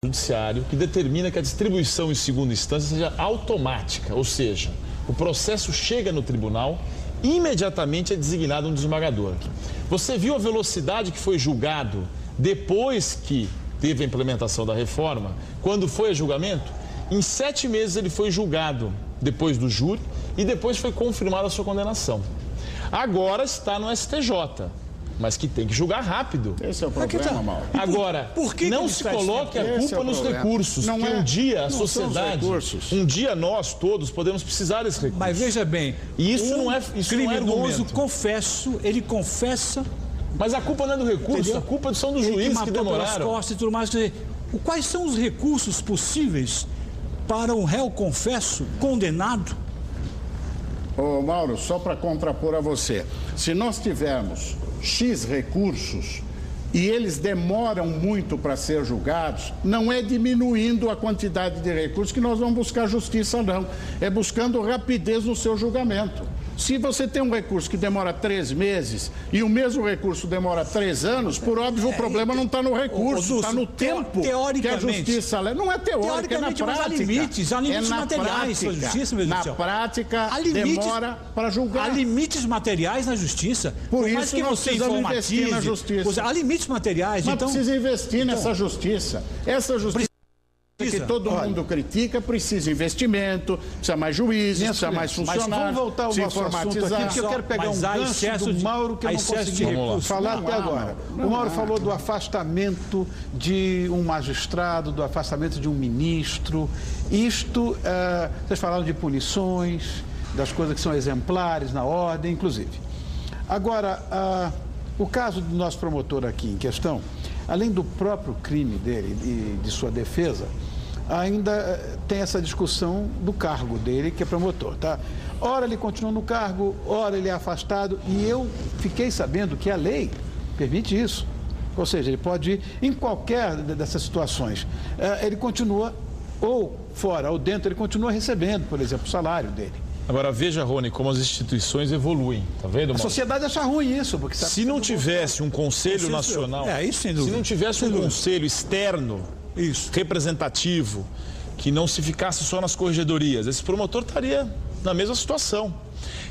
Judiciário que determina que a distribuição em segunda instância seja automática, ou seja, o processo chega no tribunal, imediatamente é designado um desembargador. Você viu a velocidade que foi julgado depois que teve a implementação da reforma? Quando foi a julgamento? Em 7 meses ele foi julgado depois do júri e depois foi confirmada a sua condenação. Agora está no STJ. Mas que tem que julgar rápido. Esse é o problema, Mauro. Agora, não se coloque a culpa nos recursos, porque um dia a sociedade, um dia nós todos podemos precisar desse recurso. Mas veja bem, e isso não é criminoso, confesso, ele confessa. Mas a culpa não é do recurso, entendeu? A culpa são dos juízes que demoraram. Costas e tudo mais. Quais são os recursos possíveis para um réu confesso condenado? Ô, Mauro, só para contrapor a você, se nós tivermos X recursos e eles demoram muito para ser julgados, não é diminuindo a quantidade de recursos que nós vamos buscar justiça, não. É buscando rapidez no seu julgamento. Se você tem um recurso que demora 3 meses e o mesmo recurso demora 3 anos, por óbvio o problema não está no recurso, está no tempo que a justiça leva. Não é teórico, é na prática. Há limites materiais para a justiça, meu Deus do céu. Na prática, demora para julgar. Há limites materiais na justiça. Por isso que nós precisamos investir na justiça. Há limites materiais. Mas precisa investir nessa justiça. Essa justiça que todo mundo critica, precisa investimento, precisa mais juízes, precisa mais funcionários. Mas vamos voltar ao nosso assunto aqui, porque eu quero pegar um gancho do Mauro que eu não consegui falar até agora. O Mauro falou do afastamento de um magistrado, do afastamento de um ministro. Isto, vocês falaram de punições, das coisas que são exemplares na ordem, inclusive. Agora, o caso do nosso promotor aqui em questão, além do próprio crime dele e de sua defesa, ainda tem essa discussão do cargo dele, que é promotor, tá? Ora ele continua no cargo, ora ele é afastado, e eu fiquei sabendo que a lei permite isso. Ou seja, ele pode ir em qualquer dessas situações. Ele continua, ou fora ou dentro, ele continua recebendo, por exemplo, o salário dele. Agora veja, Rony, como as instituições evoluem, tá vendo, Mauro? A sociedade acha ruim isso, porque se não tivesse um conselho nacional, se não tivesse um conselho externo, representativo, que não se ficasse só nas corregedorias, esse promotor estaria na mesma situação.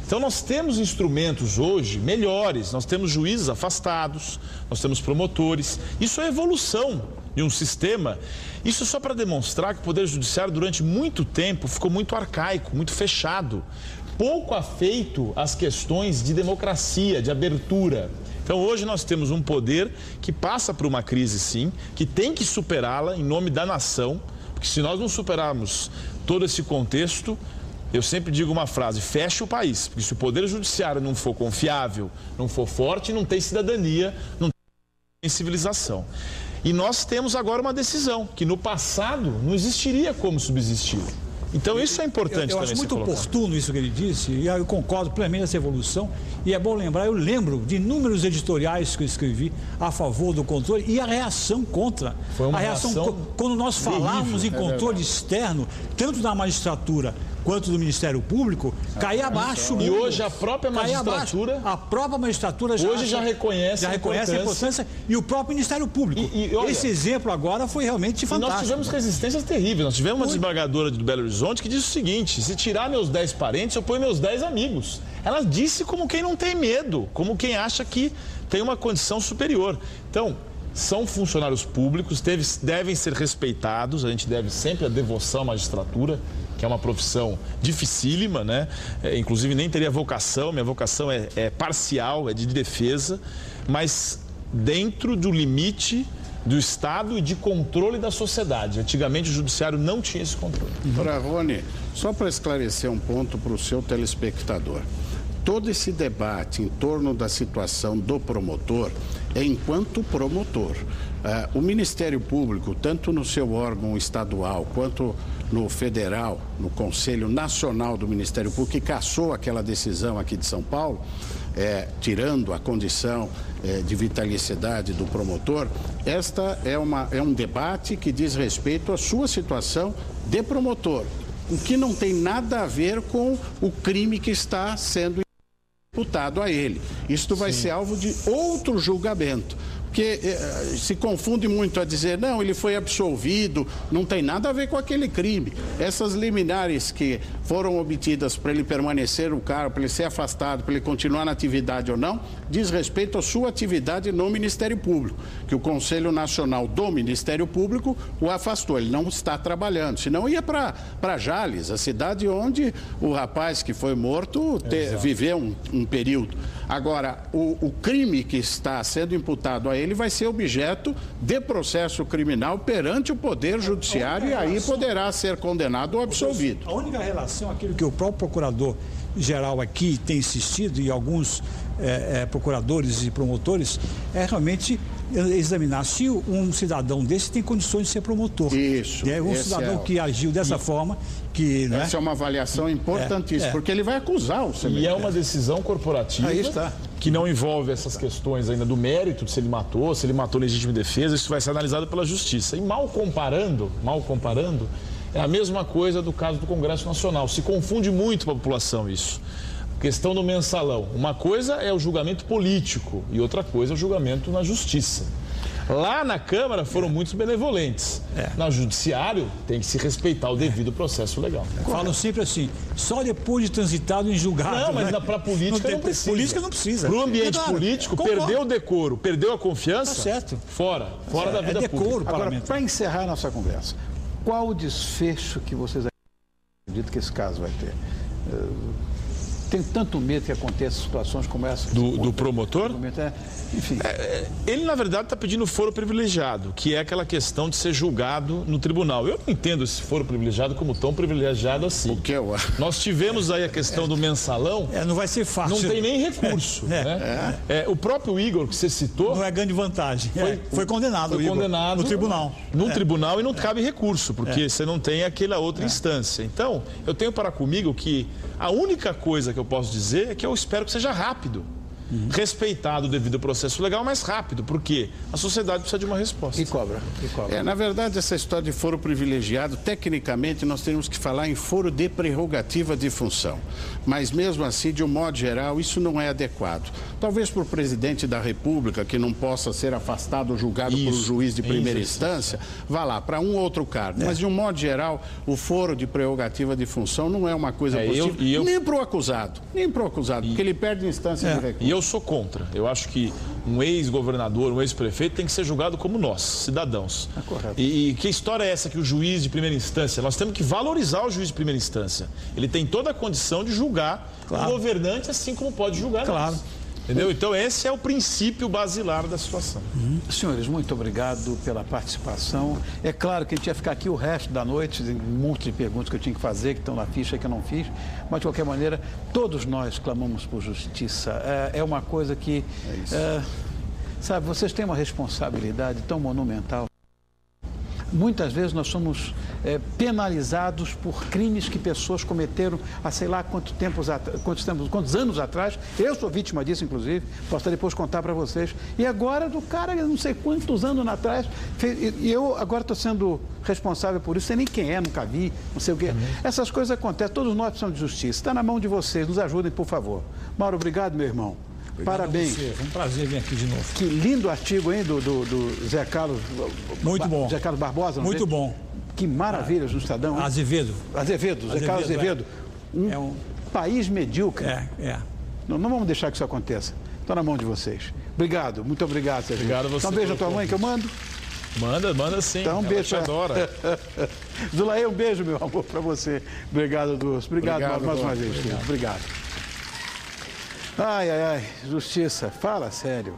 Então nós temos instrumentos hoje melhores, nós temos juízes afastados, nós temos promotores, isso é evolução de um sistema. Isso só para demonstrar que o Poder Judiciário durante muito tempo ficou muito arcaico, muito fechado, pouco afeito às questões de democracia, de abertura. Então hoje nós temos um poder que passa por uma crise sim, que tem que superá-la em nome da nação, porque se nós não superarmos todo esse contexto, eu sempre digo uma frase: fecha o país, porque se o Poder Judiciário não for confiável, não for forte, não tem cidadania, não tem civilização. E nós temos agora uma decisão, que no passado não existiria como subsistir. Então isso é importante também. Eu acho muito oportuno isso que ele disse, e eu concordo plenamente nessa evolução. E é bom lembrar, eu lembro de inúmeros editoriais que eu escrevi a favor do controle e a reação contra. Foi uma reação quando nós falávamos em controle externo, tanto da magistratura quanto do Ministério Público, cair abaixo. E hoje a própria magistratura... A própria magistratura já reconhece a importância e o próprio Ministério Público. Olha, esse exemplo agora foi realmente fantástico. Nós tivemos resistências terríveis. Nós tivemos uma desembargadora do Belo Horizonte que disse o seguinte: se tirar meus 10 parentes, eu ponho meus 10 amigos. Ela disse como quem não tem medo, como quem acha que tem uma condição superior. Então, são funcionários públicos, devem ser respeitados, a gente deve sempre a devoção à magistratura, que é uma profissão dificílima, né? Inclusive nem teria vocação, minha vocação é parcial, é de defesa, mas dentro do limite do Estado e de controle da sociedade. Antigamente o Judiciário não tinha esse controle. Doutora Rony, só para esclarecer um ponto para o seu telespectador. Todo esse debate em torno da situação do promotor é enquanto promotor. O Ministério Público, tanto no seu órgão estadual quanto no federal, no Conselho Nacional do Ministério Público, que cassou aquela decisão aqui de São Paulo, tirando a condição de vitalicidade do promotor, esta é um debate que diz respeito à sua situação de promotor, o que não tem nada a ver com o crime que está sendo imputado a ele. Isto vai ser alvo de outro julgamento. Porque se confunde muito a dizer, não, ele foi absolvido, não tem nada a ver com aquele crime. Essas liminares que foram obtidas para ele permanecer no cargo, para ele ser afastado, para ele continuar na atividade ou não, diz respeito à sua atividade no Ministério Público, que o Conselho Nacional do Ministério Público o afastou, ele não está trabalhando, senão ia para Jales, a cidade onde o rapaz que foi morto viveu um período. Agora, o crime que está sendo imputado a ele vai ser objeto de processo criminal perante o Poder Judiciário e aí poderá ser condenado ou absolvido. A única relação, aquilo que o próprio procurador-geral aqui tem insistido e alguns procuradores e promotores, é realmente examinar se um cidadão desse tem condições de ser promotor. Isso. Um cidadão que agiu dessa forma, que... Essa é uma avaliação importantíssima, porque ele vai acusar o semelhante. E é uma decisão corporativa que não envolve essas questões ainda do mérito, de se ele matou legítima defesa, isso vai ser analisado pela Justiça. E mal comparando, é a mesma coisa do caso do Congresso Nacional. Se confunde muito para a população isso. Questão do mensalão. Uma coisa é o julgamento político e outra coisa é o julgamento na Justiça. Lá na Câmara foram muitos benevolentes. No Judiciário tem que se respeitar o devido processo legal. Falam sempre assim, só depois de transitado em julgado. Não, mas para a política não precisa. Política não precisa. Para o ambiente político, perdeu o decoro, perdeu a confiança, tá certo. Fora da vida pública. Agora, para encerrar a nossa conversa, qual o desfecho que vocês acreditam que esse caso vai ter? Tenho tanto medo que aconteça situações como essa. Do promotor? Enfim. Ele, na verdade, está pedindo foro privilegiado, que é aquela questão de ser julgado no tribunal. Eu não entendo esse foro privilegiado como tão privilegiado assim. O que eu acho? Nós tivemos aí a questão do mensalão. Não vai ser fácil. Não tem nem recurso. O próprio Igor, que você citou... Não é grande vantagem. Foi condenado, foi condenado no tribunal. No tribunal e não cabe recurso, porque você não tem aquela outra instância. Então, eu tenho para comigo que a única coisa que eu posso dizer é que eu espero que seja rápido. Respeitado o devido processo legal, mas rápido, porque a sociedade precisa de uma resposta. E cobra. Na verdade, essa história de foro privilegiado, tecnicamente, nós temos que falar em foro de prerrogativa de função. Mas, mesmo assim, de um modo geral, isso não é adequado. Talvez por presidente da República, que não possa ser afastado ou julgado por um juiz de primeira instância, vá lá, para um outro cargo. Mas, de um modo geral, o foro de prerrogativa de função não é uma coisa positiva, nem para o acusado, porque ele perde instância de recurso. E eu sou contra. Eu acho que um ex-governador, um ex-prefeito tem que ser julgado como nós, cidadãos. Correto. E que história é essa que o juiz de primeira instância, nós temos que valorizar o juiz de primeira instância. Ele tem toda a condição de julgar o governante assim como pode julgar nós. Entendeu? Então esse é o princípio basilar da situação. Senhores, muito obrigado pela participação. É claro que a gente ia ficar aqui o resto da noite, um monte de perguntas que eu tinha que fazer, que estão na ficha que eu não fiz, mas de qualquer maneira, todos nós clamamos por justiça. É uma coisa que, sabe, vocês têm uma responsabilidade tão monumental. Muitas vezes nós somos penalizados por crimes que pessoas cometeram há sei lá quantos anos atrás. Eu sou vítima disso, inclusive, posso depois contar para vocês. E agora, do cara, não sei quantos anos atrás, e eu agora estou sendo responsável por isso, sei nem quem é, nunca vi, não sei o quê. Essas coisas acontecem, todos nós precisamos de justiça. Está na mão de vocês, nos ajudem, por favor. Mauro, obrigado, meu irmão. Obrigado. Parabéns. Foi um prazer vir aqui de novo. Que lindo artigo, hein, do Zé Carlos. Muito bom. Zé Carlos Barbosa. Muito bom. Que maravilha no Estadão. Hein? Azevedo, Zé Carlos Azevedo. Um país medíocre. Não vamos deixar que isso aconteça. Está na mão de vocês. Obrigado, muito obrigado, Sérgio. Obrigado a você. Então, beijo à tua mãe que eu mando. Manda sim. Então, um beijo. Ela te adora. Zulaê, um beijo, meu amor, para você. Obrigado, Dulce. Obrigado mais uma vez. Obrigado. Ai, justiça, fala sério.